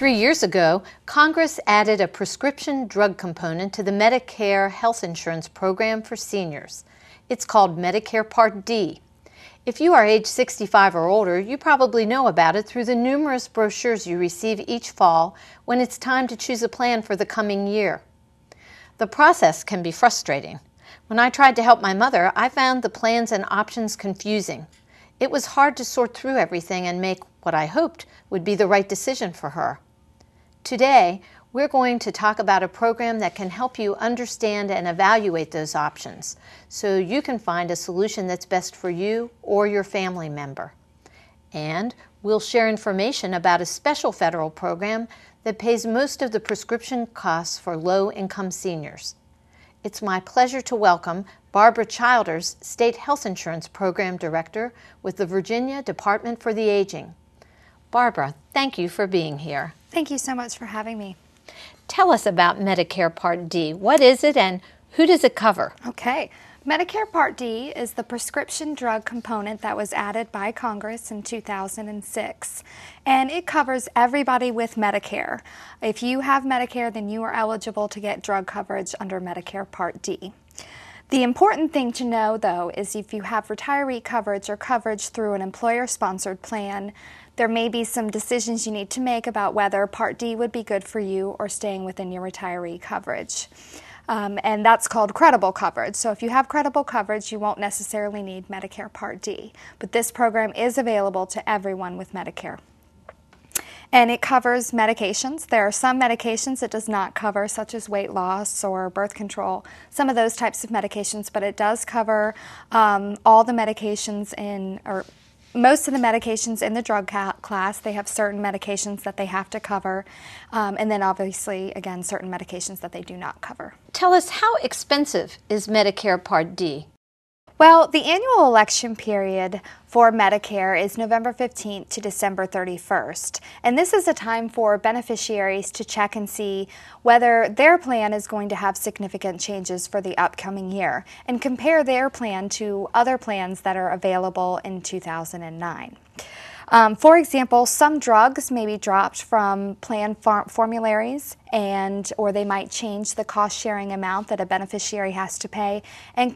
3 years ago, Congress added a prescription drug component to the Medicare health insurance program for seniors. It's called Medicare Part D. If you are age 65 or older, you probably know about it through the numerous brochures you receive each fall when it's time to choose a plan for the coming year. The process can be frustrating. When I tried to help my mother, I found the plans and options confusing. It was hard to sort through everything and make what I hoped would be the right decision for her. Today, we're going to talk about a program that can help you understand and evaluate those options so you can find a solution that's best for you or your family member. And we'll share information about a special federal program that pays most of the prescription costs for low-income seniors. It's my pleasure to welcome Barbara Childers, State Health Insurance Program Director with the Virginia Department for the Aging. Barbara, thank you for being here. Thank you so much for having me. Tell us about Medicare Part D. What is it and who does it cover? Okay. Medicare Part D is the prescription drug component that was added by Congress in 2006, and it covers everybody with Medicare. If you have Medicare, then you are eligible to get drug coverage under Medicare Part D. The important thing to know, though, is if you have retiree coverage or coverage through an employer-sponsored plan, there may be some decisions you need to make about whether Part D would be good for you or staying within your retiree coverage. And that's called credible coverage. So if you have credible coverage, you won't necessarily need Medicare Part D. But this program is available to everyone with Medicare. And it covers medications. There are some medications it does not cover, such as weight loss or birth control, some of those types of medications, but it does cover all the medications most of the medications in the drug class. They have certain medications that they have to cover, and then obviously, again, certain medications that they do not cover. Tell us, how expensive is Medicare Part D? Well, the annual election period for Medicare is November 15th to December 31st. And this is a time for beneficiaries to check and see whether their plan is going to have significant changes for the upcoming year and compare their plan to other plans that are available in 2009. For example, some drugs may be dropped from plan formularies or they might change the cost-sharing amount that a beneficiary has to pay and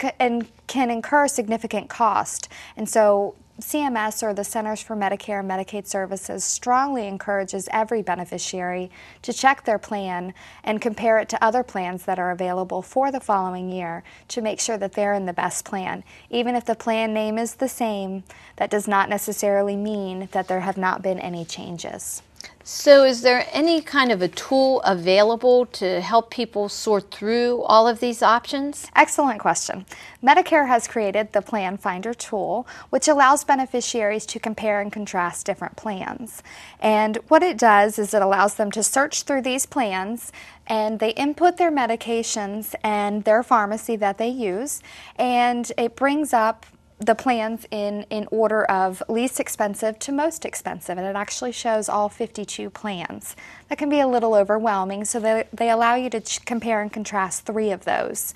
can incur significant cost. And so CMS, or the Centers for Medicare and Medicaid Services, strongly encourages every beneficiary to check their plan and compare it to other plans that are available for the following year to make sure that they're in the best plan. Even if the plan name is the same, that does not necessarily mean that there have not been any changes. So is there any kind of a tool available to help people sort through all of these options? Excellent question. Medicare has created the Plan Finder tool, which allows beneficiaries to compare and contrast different plans. And what it does is it allows them to search through these plans, and they input their medications and their pharmacy that they use, and it brings up the plans in order of least expensive to most expensive, and it actually shows all 52 plans. That can be a little overwhelming, so they allow you to compare and contrast 3 of those.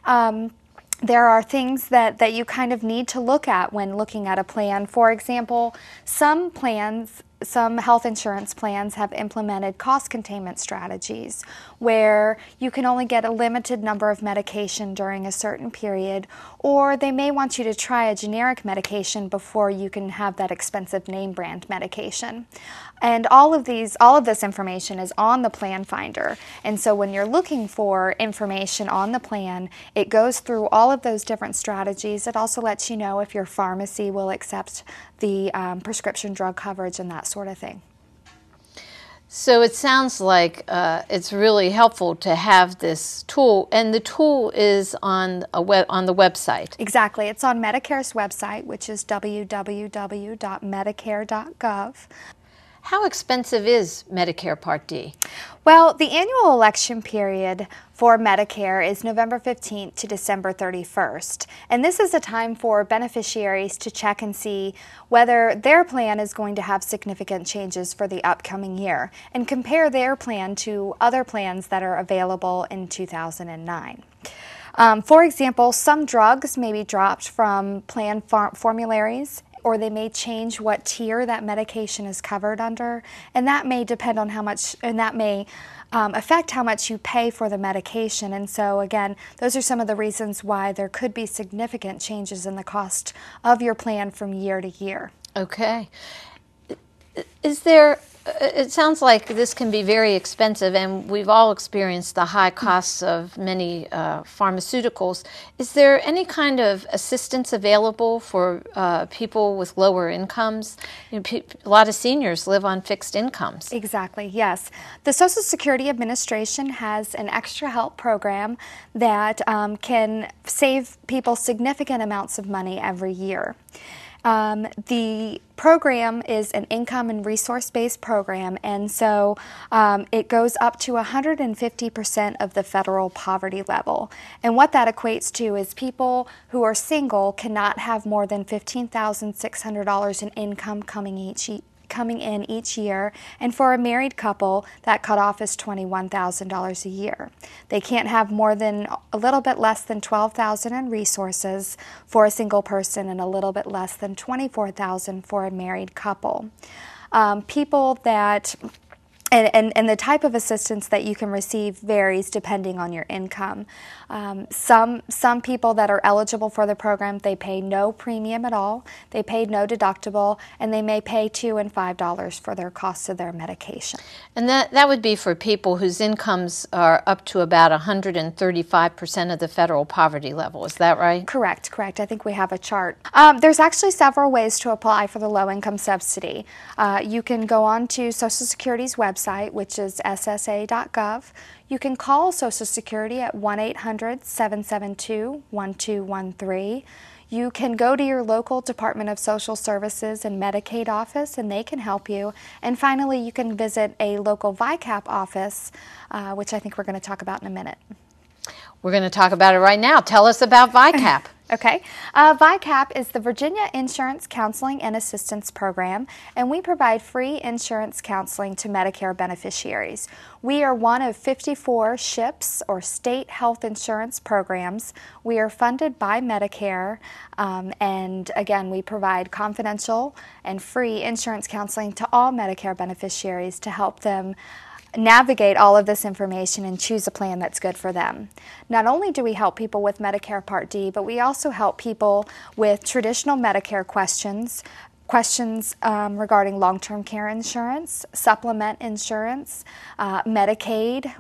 There are things that you kind of need to look at when looking at a plan. For example, some health insurance plans have implemented cost containment strategies where you can only get a limited number of medication during a certain period, or they may want you to try a generic medication before you can have that expensive name brand medication. And all of this information is on the Plan Finder. And so when you're looking for information on the plan, it goes through all of those different strategies. It also lets you know if your pharmacy will accept the prescription drug coverage and that sort of thing. So it sounds like it's really helpful to have this tool, and the tool is on the website. Exactly. It's on Medicare's website, which is www.medicare.gov. How expensive is Medicare Part D? Well, the annual election period for Medicare is November 15th to December 31st. And this is a time for beneficiaries to check and see whether their plan is going to have significant changes for the upcoming year and compare their plan to other plans that are available in 2009. For example, some drugs may be dropped from plan formularies or they may change what tier that medication is covered under, and that may depend on how much, and that may affect how much you pay for the medication. And so again, those are some of the reasons why there could be significant changes in the cost of your plan from year to year. Okay. Is there, it sounds like this can be very expensive, and we've all experienced the high costs of many pharmaceuticals. Is there any kind of assistance available for people with lower incomes? You know, a lot of seniors live on fixed incomes. Exactly, yes. The Social Security Administration has an extra help program that can save people significant amounts of money every year. The program is an income and resource-based program, and so it goes up to 150% of the federal poverty level. And what that equates to is people who are single cannot have more than $15,600 in income coming in each year, and for a married couple, that cutoff is $21,000 a year. They can't have more than a little bit less than $12,000 in resources for a single person, and a little bit less than $24,000 for a married couple. People that And the type of assistance that you can receive varies depending on your income. Some people that are eligible for the program, they pay no premium at all, they pay no deductible, and they may pay $2 and $5 for their costs of their medication. And that would be for people whose incomes are up to about 135% of the federal poverty level. Is that right? Correct, correct. I think we have a chart. There's actually several ways to apply for the low-income subsidy. You can go on to Social Security's website, which is ssa.gov. You can call Social Security at 1-800-772-1213. You can go to your local Department of Social Services and Medicaid office, and they can help you. And finally, you can visit a local ViCAP office, which I think we're going to talk about in a minute. We're going to talk about it right now. Tell us about ViCAP. Okay. ViCAP is the Virginia Insurance Counseling and Assistance Program, and we provide free insurance counseling to Medicare beneficiaries. We are one of 54 SHIPs, or state health insurance programs. We are funded by Medicare, and again, we provide confidential and free insurance counseling to all Medicare beneficiaries to help them navigate all of this information and choose a plan that's good for them. Not only do we help people with Medicare Part D, but we also help people with traditional Medicare questions regarding long-term care insurance, supplement insurance, Medicaid.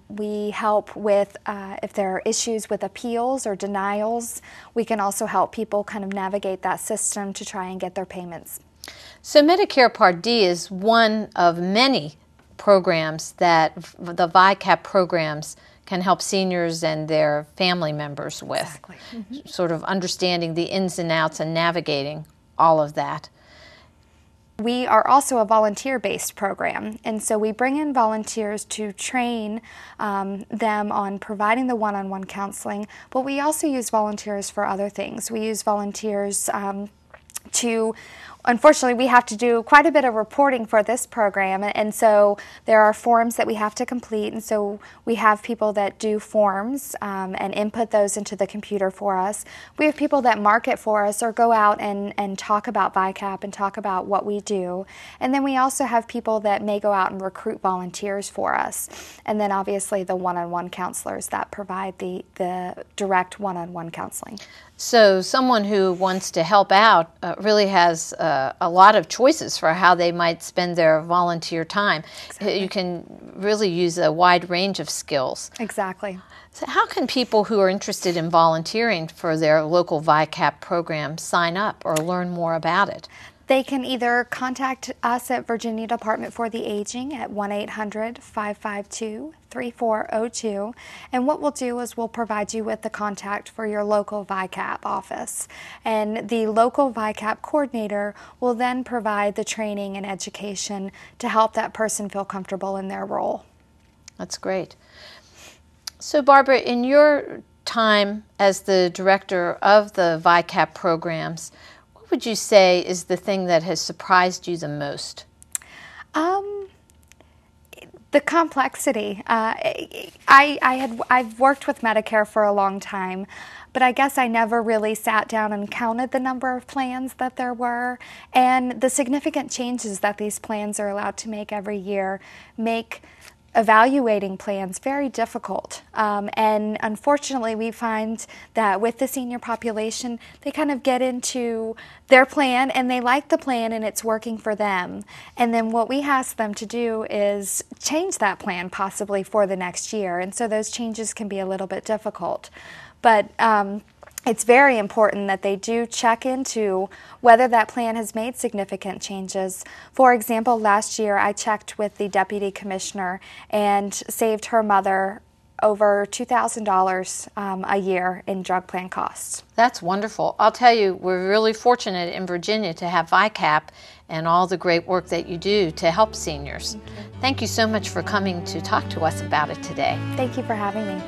We help with if there are issues with appeals or denials. We can also help people kind of navigate that system to try and get their payments. So Medicare Part D is one of many programs that the ViCAP programs can help seniors and their family members with. Exactly. Mm-hmm. Sort of understanding the ins and outs and navigating all of that. We are also a volunteer-based program, and so we bring in volunteers to train them on providing the one-on-one counseling, but we also use volunteers for other things. We use volunteers unfortunately, we have to do quite a bit of reporting for this program, and so there are forms that we have to complete, and so we have people that do forms and input those into the computer for us. We have people that market for us or go out and talk about ViCAP and talk about what we do, and then we also have people that may go out and recruit volunteers for us, and then obviously the one-on-one counselors that provide the direct one-on-one counseling. So someone who wants to help out really has a lot of choices for how they might spend their volunteer time. Exactly. You can really use a wide range of skills. Exactly. So how can people who are interested in volunteering for their local ViCAP program sign up or learn more about it? They can either contact us at Virginia Department for the Aging at 1-800-552-3402, and what we'll do is we'll provide you with the contact for your local ViCAP office, and the local ViCAP coordinator will then provide the training and education to help that person feel comfortable in their role. That's great. So Barbara, in your time as the director of the ViCAP programs, what would you say is the thing that has surprised you the most? The complexity. I've worked with Medicare for a long time, but I guess I never really sat down and counted the number of plans that there were, and the significant changes that these plans are allowed to make every year make evaluating plans very difficult. And unfortunately, we find that with the senior population, they kind of get into their plan and they like the plan and it's working for them. And then what we ask them to do is change that plan possibly for the next year. And so those changes can be a little bit difficult. But it's very important that they do check into whether that plan has made significant changes. For example, last year I checked with the deputy commissioner and saved her mother over $2,000 a year in drug plan costs. That's wonderful. I'll tell you, we're really fortunate in Virginia to have ViCAP and all the great work that you do to help seniors. Thank you so much for coming to talk to us about it today. Thank you for having me.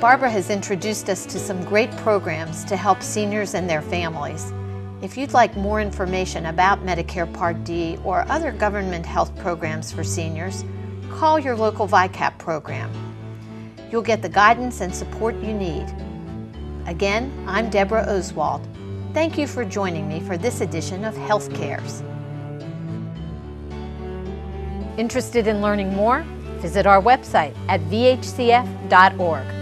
Barbara has introduced us to some great programs to help seniors and their families. If you'd like more information about Medicare Part D or other government health programs for seniors, call your local ViCAP program. You'll get the guidance and support you need. Again, I'm Deborah Oswald. Thank you for joining me for this edition of Health Cares. Interested in learning more? Visit our website at vhcf.org.